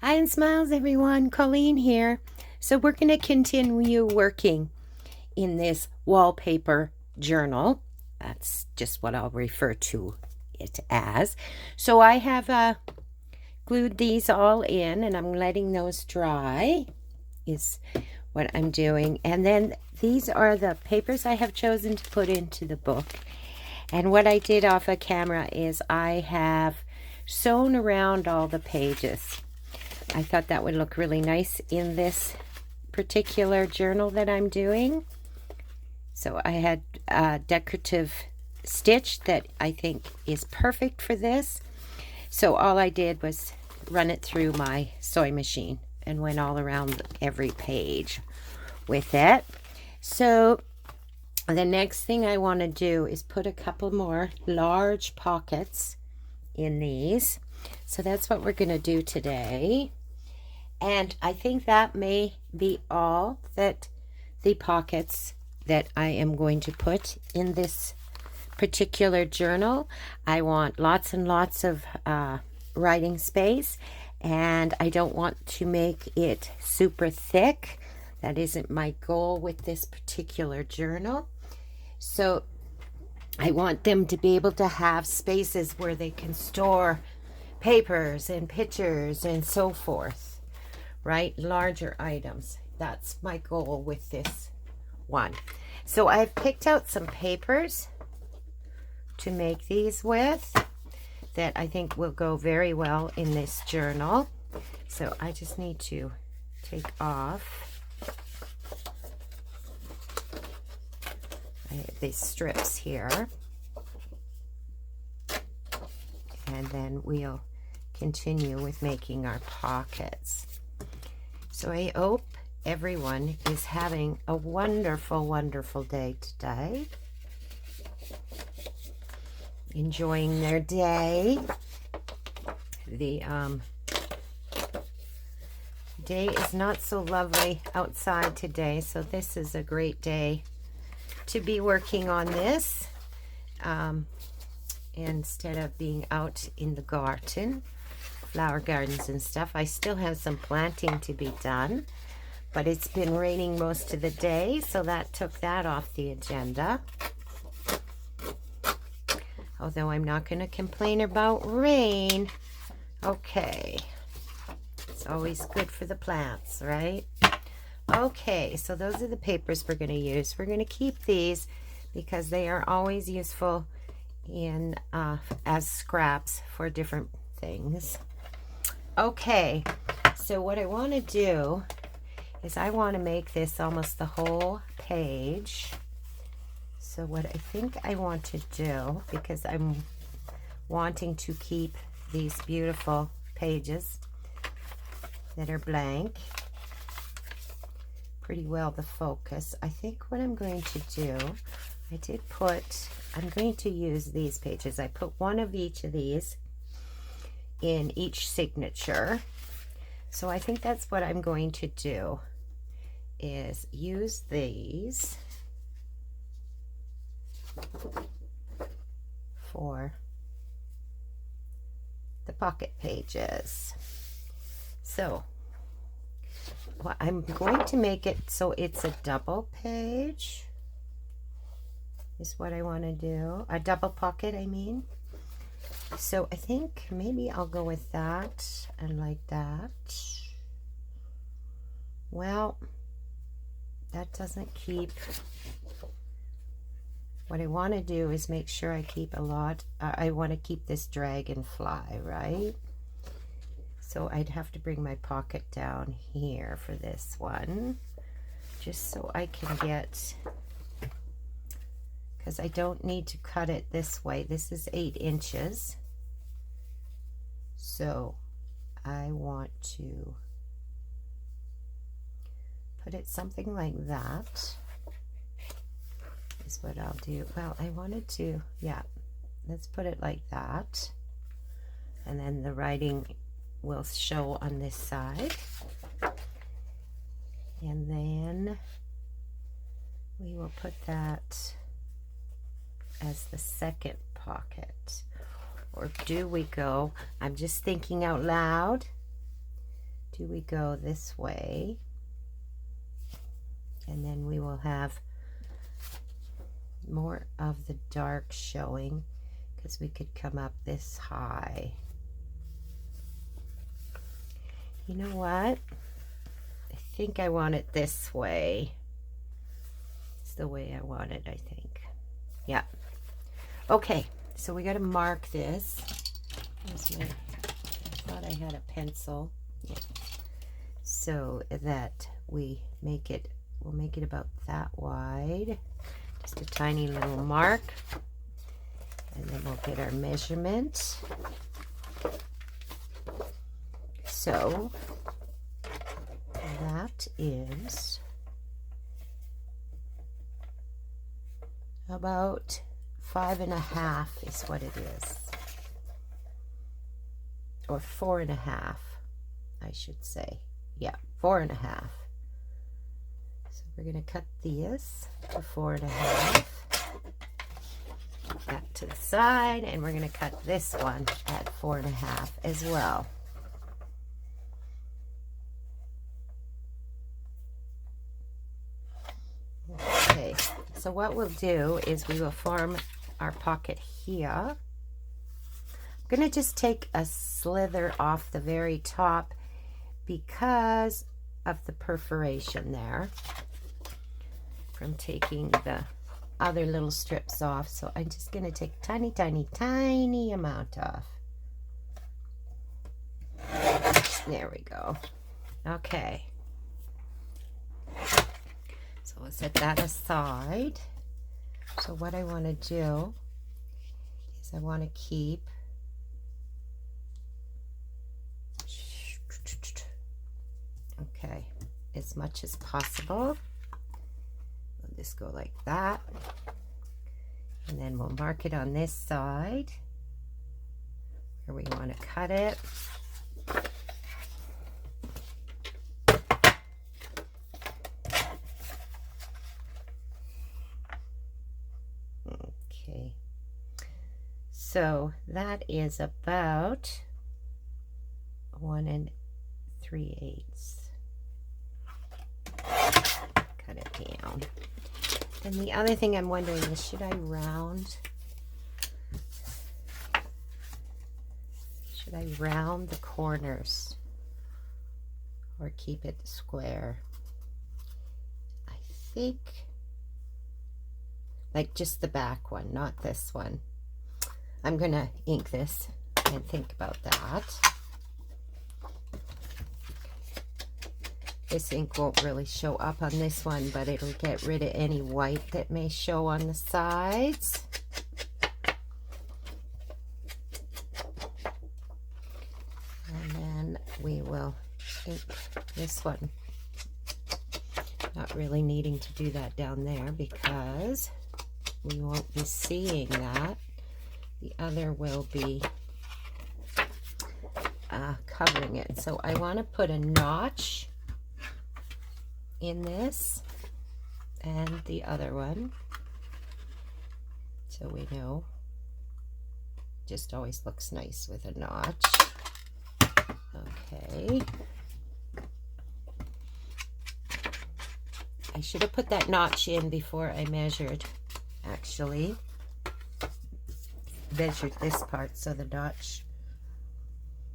Hi and smiles everyone, Colleen here. So we're going to continue working in this wallpaper journal. That's just what I'll refer to it as. So I have glued these all in and I'm letting those dry is what I'm doing. And then these are the papers I have chosen to put into the book. And what I did off of camera is I have sewn around all the pages. I thought that would look really nice in this particular journal that I'm doing. So I had a decorative stitch that I think is perfect for this. So all I did was run it through my sewing machine and went all around every page with it. So the next thing I want to do is put a couple more large pockets in these. So that's what we're going to do today. And I think that may be all that the pockets that I am going to put in this particular journal. I want lots and lots of writing space, and I don't want to make it super thick. That isn't my goal with this particular journal. So I want them to be able to have spaces where they can store papers and pictures and so forth, right? Larger items. That's my goal with this one. So I've picked out some papers to make these with that I think will go very well in this journal. So I just need to take off these strips here, and then we'll continue with making our pockets. So I hope everyone is having a wonderful, wonderful day today. Enjoying their day. The day is not so lovely outside today, so this is a great day to be working on this instead of being out in the garden, flower gardens and stuff. I still have some planting to be done, but it's been raining most of the day, so that took that off the agenda. Although I'm not going to complain about rain. Okay. It's always good for the plants, right? Okay, so those are the papers we're going to use. We're going to keep these because they are always useful in as scraps for different things. Okay, so what I want to do is I want to make this almost the whole page. So what I think I want to do, because I'm wanting to keep these beautiful pages that are blank pretty well the focus, I think what I'm going to do, I'm going to use these pages. I put one of each of these in each signature. So I think that's what I'm going to do, is use these for the pocket pages. So well, I'm going to make it so it's a double page is what I want to do. A double pocket, I mean. So I think maybe I'll go with that and like that. Well, that doesn't keep. What I want to do is make sure I keep a lot. I want to keep this dragonfly, right? So I'd have to bring my pocket down here for this one, just so I can get, because I don't need to cut it this way. This is 8 inches. So I want to put it something like that. Is what I'll do. Well, I wanted to, yeah, let's put it like that. And then the writing will show on this side. And then we will put that as the second pocket. Or do we go, I'm just thinking out loud, do we go this way, and then we will have more of the dark showing, because we could come up this high. You know what? I think I want it this way. It's the way I want it, I think. Yeah. Okay, so we got to mark this. I thought I had a pencil. Yeah. So that we make it, we'll make it about that wide. Just a tiny little mark. And then we'll get our measurement. So that is about 5.5 is what it is. Or 4.5, I should say. Yeah, 4.5. So we're going to cut this to 4.5. That to the side, and we're going to cut this one at 4.5 as well. Okay, so what we'll do is we will form our pocket here. I'm going to just take a slither off the very top because of the perforation there from taking the other little strips off. So I'm just going to take a tiny, tiny, tiny amount off. There we go. Okay. So we'll set that aside. So what I want to do is I want to keep as much as possible. We'll just go like that, and then we'll mark it on this side where we want to cut it. Okay, so that is about 1 3/8. Cut it down. And the other thing I'm wondering is, should I round? Should I round the corners or keep it square? I think like just the back one, not this one. I'm gonna ink this and think about that. This ink won't really show up on this one, but it'll get rid of any white that may show on the sides. And then we will ink this one. Not really needing to do that down there because we won't be seeing that. The other will be covering it. So I want to put a notch in this and the other one, so we know. Just always looks nice with a notch. Okay, I should have put that notch in before I measured. Actually measured this part, so the notch,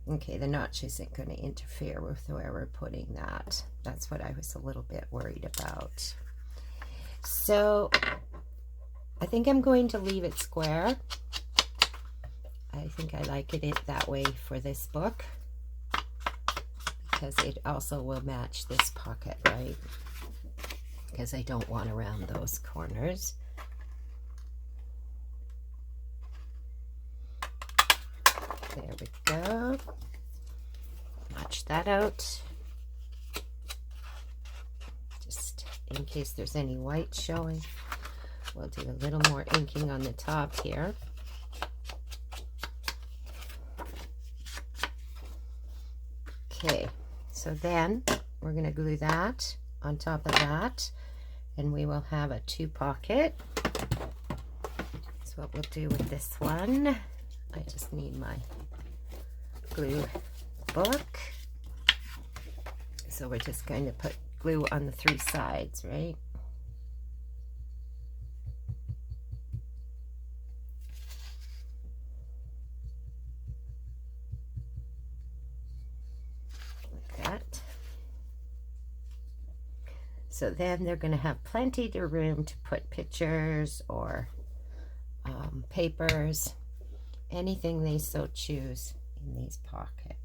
okay, the notch isn't going to interfere with where we're putting that. That's what I was a little bit worried about. So I think I'm going to leave it square. I think I like it that way for this book because it also will match this pocket, right? Because I don't want to round those corners. There we go. Notch that out. Just in case there's any white showing. We'll do a little more inking on the top here. Okay, so then we're going to glue that on top of that, and we will have a 2 pocket. That's what we'll do with this one. I just need my glue book. So we're just going to put glue on the 3 sides, right? Like that. So then they're going to have plenty of room to put pictures or papers, anything they so choose in these pockets.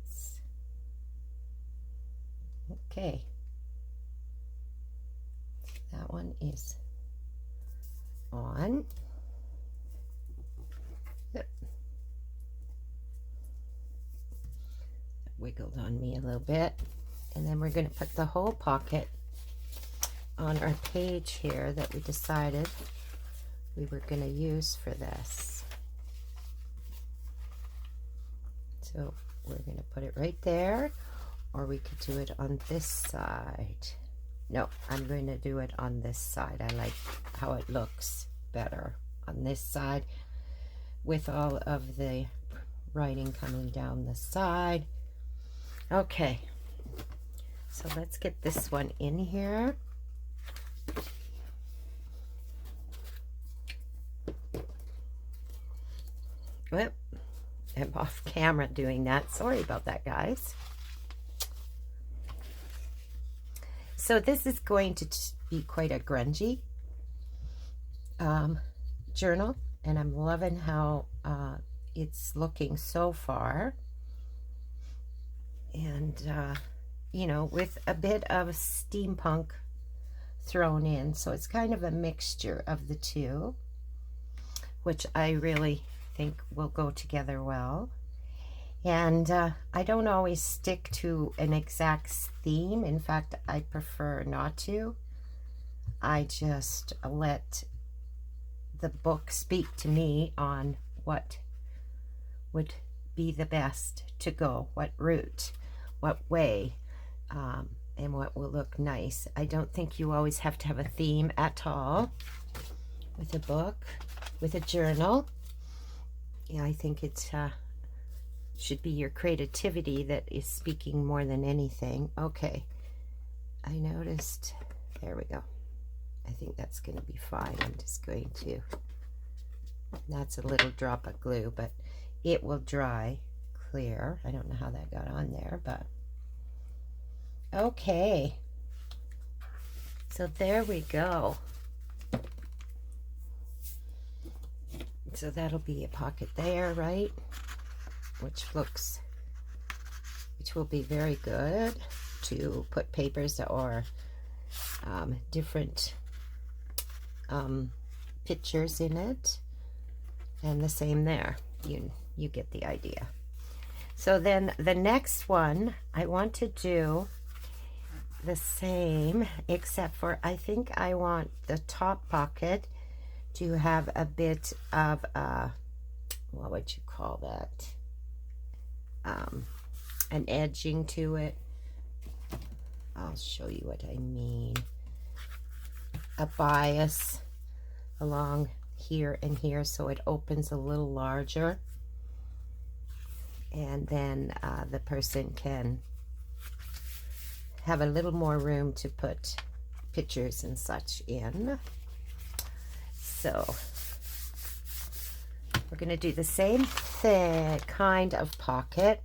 Okay. That one is on. Yep. Wiggled on me a little bit. And then we're going to put the whole pocket on our page here that we decided we were going to use for this. So we're going to put it right there, or we could do it on this side. No, I'm going to do it on this side. I like how it looks better on this side with all of the writing coming down the side. Okay, so let's get this one in here. Whoop, I'm off camera doing that. Sorry about that, guys. So this is going to be quite a grungy journal, and I'm loving how it's looking so far. And, you know, with a bit of steampunk thrown in. So it's kind of a mixture of the two, which I really think will go together well. And I don't always stick to an exact theme. In fact, I prefer not to. I just let the book speak to me on what would be the best to go, what route, what way, and what will look nice. I don't think you always have to have a theme at all with a book, with a journal. Yeah, I think it should be your creativity that is speaking more than anything. Okay, I noticed, there we go. I think that's going to be fine. I'm just going to, that's a little drop of glue, but it will dry clear. I don't know how that got on there, but okay. So there we go. So that'll be a pocket there, right? Which will be very good to put papers or different pictures in it. And the same there. You get the idea. So then the next one, I want to do the same, except for I think I want the top pocket to have a bit of what would you call that? An edging to it. I'll show you what I mean. A bias along here and here, so it opens a little larger, and then the person can have a little more room to put pictures and such in. So we're going to do the same kind of pocket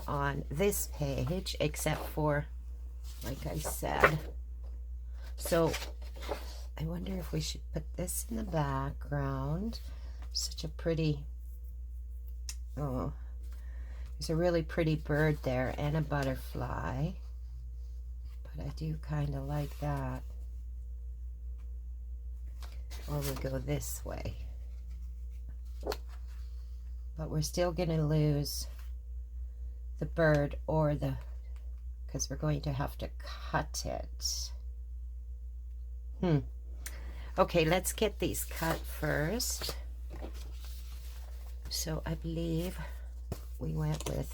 on this page, except for, like I said, so I wonder if we should put this in the background. Such a pretty, oh, there's a really pretty bird there and a butterfly, but I do kind of like that. Or we go this way, but we're still going to lose the bird or the, because we're going to have to cut it. Okay, let's get these cut first. So I believe we went with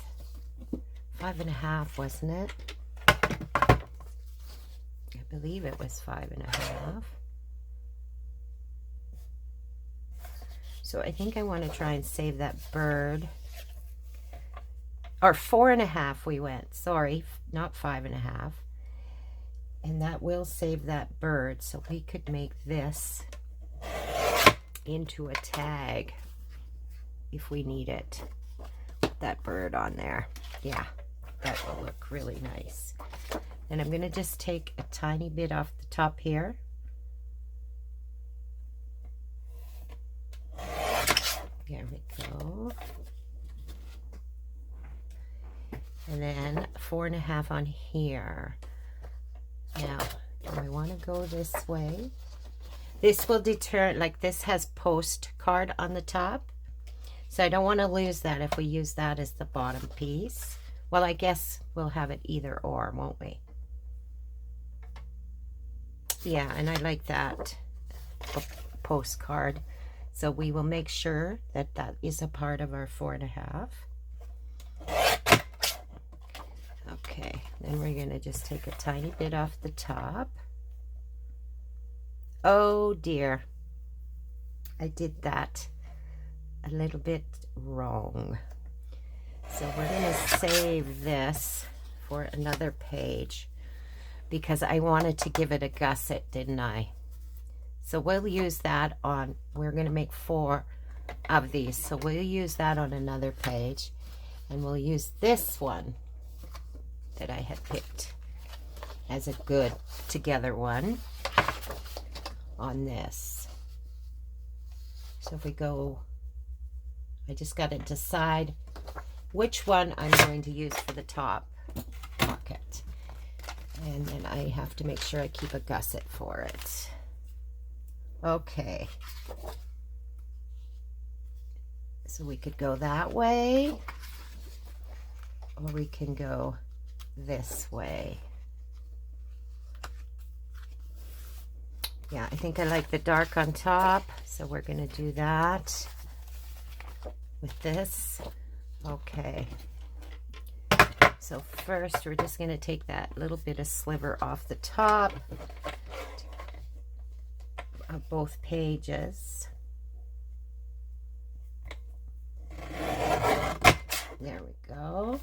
5.5, wasn't it? I believe it was 5.5. So I think I want to try and save that bird or 4.5 we went, sorry, not 5.5. And that will save that bird, so we could make this into a tag if we need it. Put that bird on there. Yeah, that will look really nice. And I'm going to just take a tiny bit off the top here. There we go. And then 4.5 on here. Now, do I want to go this way? This will deter, like this has postcard on the top. So I don't want to lose that if we use that as the bottom piece. Well, I guess we'll have it either or, won't we? Yeah, and I like that postcard. So we will make sure that that is a part of our 4.5. Okay, then we're going to just take a tiny bit off the top. Oh dear, I did that a little bit wrong. So we're going to save this for another page because I wanted to give it a gusset, didn't I? So we'll use that on, we're going to make 4 of these. So we'll use that on another page. And we'll use this one that I had picked as a good together one on this. So if we go, I just got to decide which one I'm going to use for the top pocket. And then I have to make sure I keep a gusset for it. Okay, so we could go that way, or we can go this way. Yeah, I think I like the dark on top, so we're going to do that with this. Okay, so first we're just going to take that little bit of sliver off the top of both pages. There we go.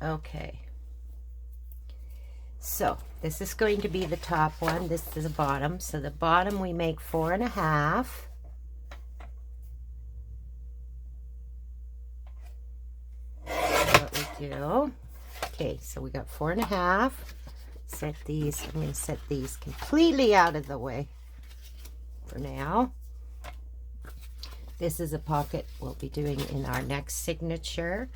Okay. So this is going to be the top one. This is the bottom. So the bottom we make 4.5. That's what we do. Okay, so we got 4.5. Set these, I'm going to set these completely out of the way for now. This is a pocket we'll be doing in our next signature.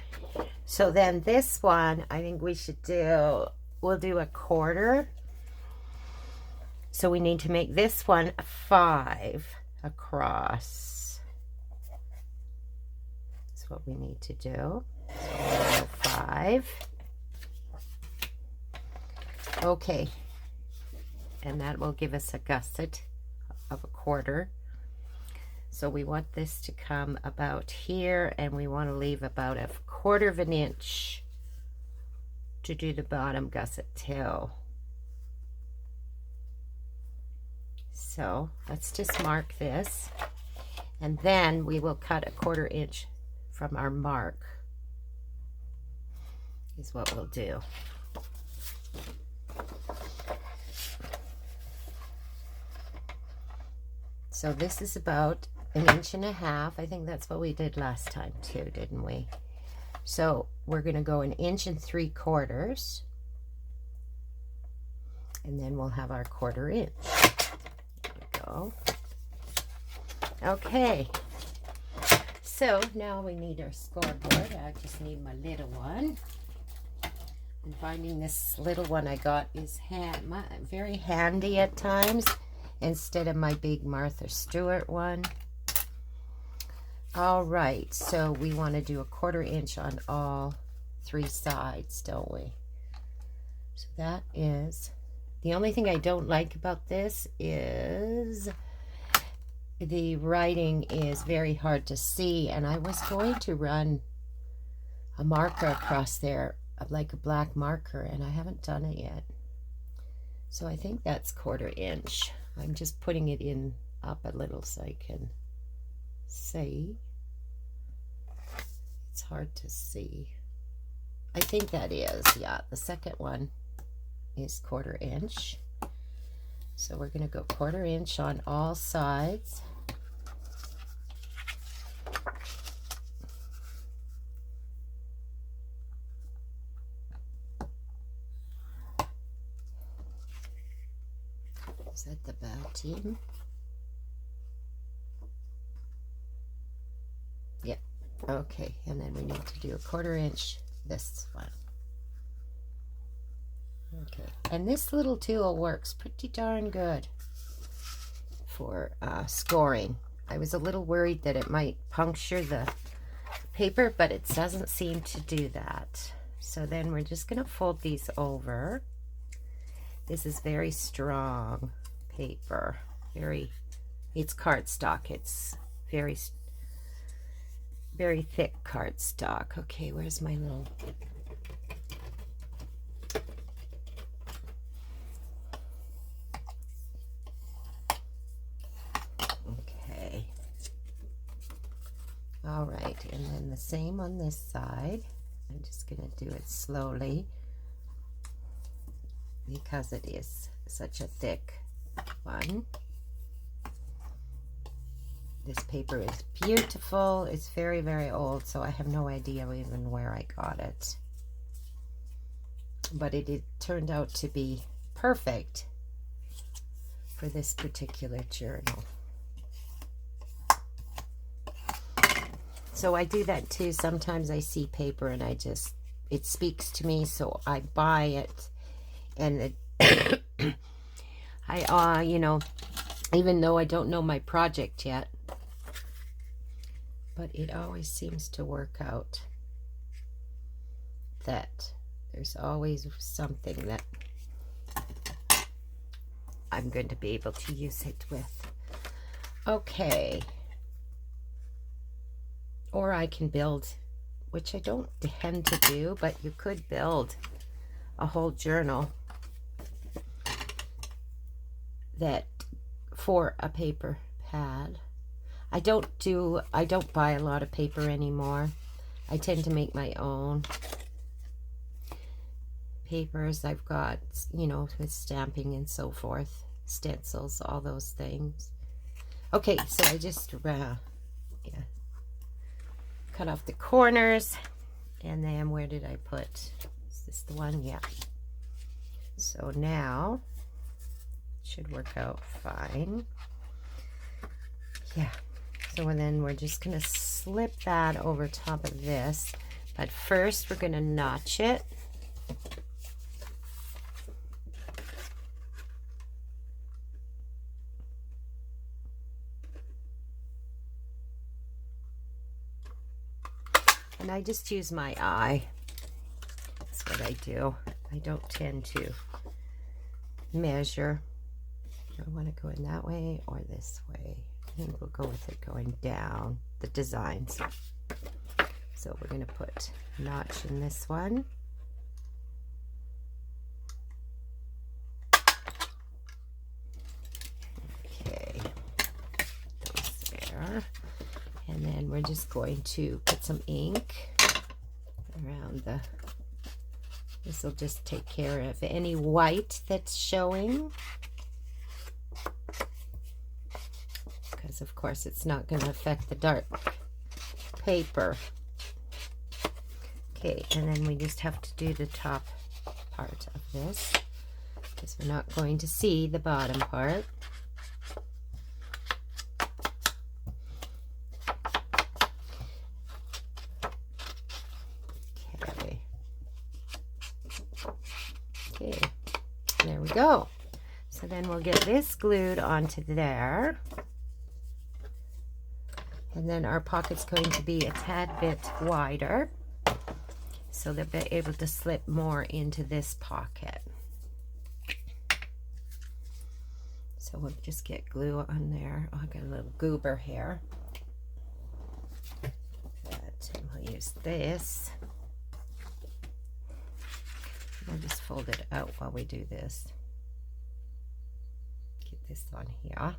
So then this one, I think we should do, we'll do 1/4. So we need to make this one 5 across. That's what we need to do. So we'll go 5. Okay, and that will give us a gusset of 1/4. So we want this to come about here, and we want to leave about 1/4 of an inch to do the bottom gusset tail. So let's just mark this, and then we will cut 1/4 inch from our mark, is what we'll do. So this is about 1.5 inches. I think that's what we did last time too, didn't we? So we're going to go 1 3/4 inches, and then we'll have our 1/4 inch. There we go. Okay. So now we need our scoreboard. I just need my little one. And finding this little one I got is very handy at times, instead of my big Martha Stewart one. All right, so we want to do 1/4 inch on all 3 sides, don't we? So that is, the only thing I don't like about this is the writing is very hard to see, and I was going to run a marker across there, like a black marker, and I haven't done it yet. So I think that's 1/4 inch. I'm just putting it in up a little so I can see. It's hard to see. I think that is, yeah, the second one is 1/4 inch. So we're going to go 1/4 inch on all sides. Is that the bow team? Yep. Okay, and then we need to do a 1/4 inch this one. Okay, and this little tool works pretty darn good for scoring. I was a little worried that it might puncture the paper, but it doesn't seem to do that. So then we're just going to fold these over. This is very strong paper. It's cardstock. It's very thick cardstock. Okay, where's my little... Okay. All right, and then the same on this side. I'm just going to do it slowly because it is such a thick one. This paper is beautiful. It's very, very old, so I have no idea even where I got it. But it turned out to be perfect for this particular journal. So I do that too. Sometimes I see paper and it speaks to me, so I buy it. And I, you know, even though I don't know my project yet, but it always seems to work out that there's always something that I'm going to be able to use it with. Okay. Or I can build, which I don't tend to do, but you could build a whole journal that for a paper pad. I don't buy a lot of paper anymore. I tend to make my own papers. I've got, you know, with stamping and so forth, stencils, all those things. Okay, so I just cut off the corners, and then where did I put? Is this the one? Yeah. So now it should work out fine. Yeah. So then we're just going to slip that over top of this. But first we're going to notch it. And I just use my eye. That's what I do. I don't tend to measure. Do I want to go in that way or this way? I think we'll go with it going down, the designs. So we're going to put a notch in this one. Okay, those there. And then we're just going to put some ink around the, this will just take care of any white that's showing. Because of course it's not going to affect the dark paper. Okay, and then we just have to do the top part of this because we're not going to see the bottom part. Okay. Okay, there we go. So then we'll get this glued onto there. And then our pocket's going to be a tad bit wider, so they'll be able to slip more into this pocket. So we'll just get glue on there. Oh, I got a little goober here. But we'll use this. I'll just fold it out while we do this. Get this on here.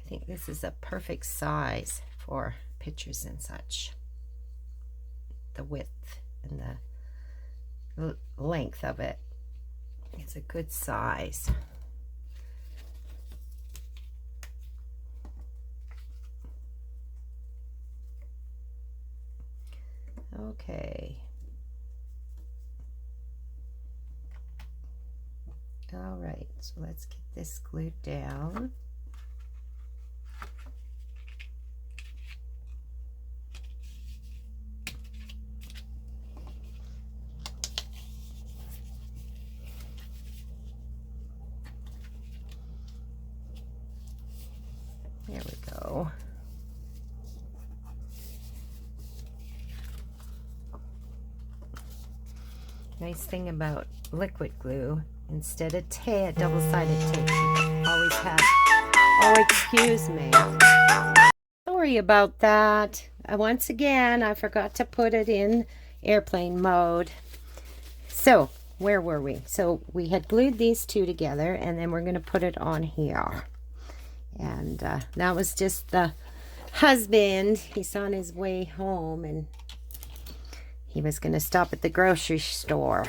I think this is a perfect size for pictures and such. The width and the length of it. It's a good size. Okay. All right, so let's get this glued down. There we go. Nice thing about liquid glue, instead of double-sided tape, you always have, oh, excuse me. Sorry about that. Once again, I forgot to put it in airplane mode. So, where were we? So, we had glued these two together, and then we're going to put it on here. And that was just the husband. He's on his way home, and he was going to stop at the grocery store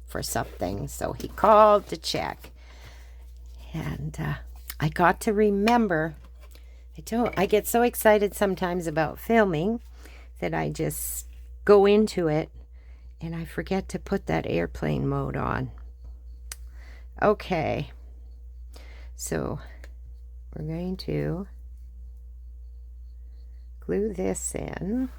for something. So he called to check. And I got to remember, I get so excited sometimes about filming that I just go into it and I forget to put that airplane mode on. Okay. So we're going to glue this in.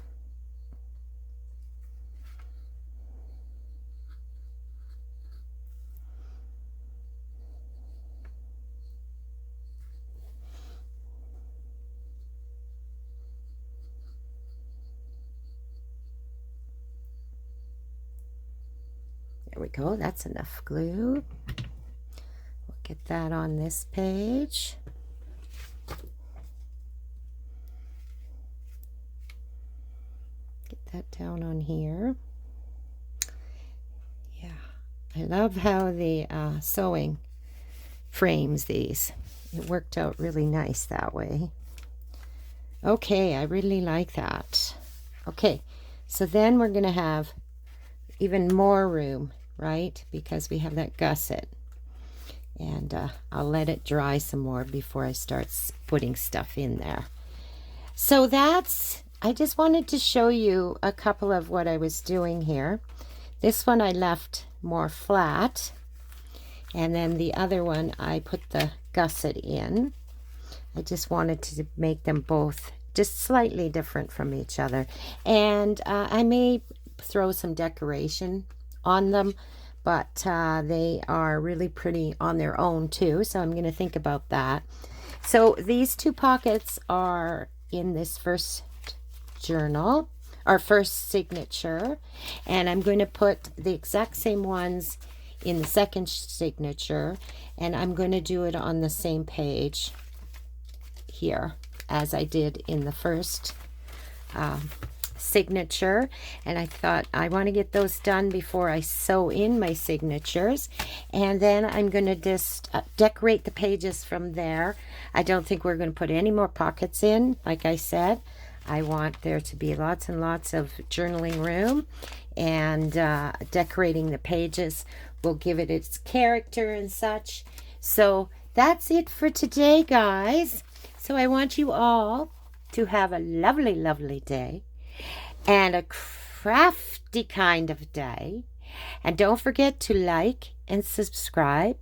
There we go, that's enough glue. We'll get that on this page. Get that down on here. Yeah, I love how the sewing frames these. It worked out really nice that way. Okay, I really like that. Okay, so then we're going to have even more room, right? Because we have that gusset. And I'll let it dry some more before I start putting stuff in there. So that's, I just wanted to show you a couple of what I was doing here. This one I left more flat. And then the other one I put the gusset in. I just wanted to make them both just slightly different from each other. And I may throw some decoration on them, but they are really pretty on their own too, so I'm going to think about that. So these two pockets are in this first journal, our first signature, and I'm going to put the exact same ones in the second signature, and I'm going to do it on the same page here as I did in the first signature. And I thought I want to get those done before I sew in my signatures, and then I'm going to just decorate the pages from there. I don't think we're going to put any more pockets in. Like I said, I want there to be lots and lots of journaling room, and decorating the pages will give it its character and such. So that's it for today, guys. So I want you all to have a lovely, lovely day and a crafty kind of day. And don't forget to like and subscribe.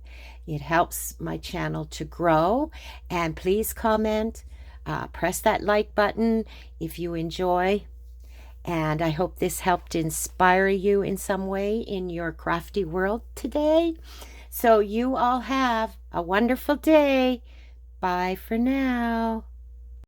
It helps my channel to grow. And please comment, press that like button if you enjoy. And I hope this helped inspire you in some way in your crafty world today. So you all have a wonderful day. Bye for now.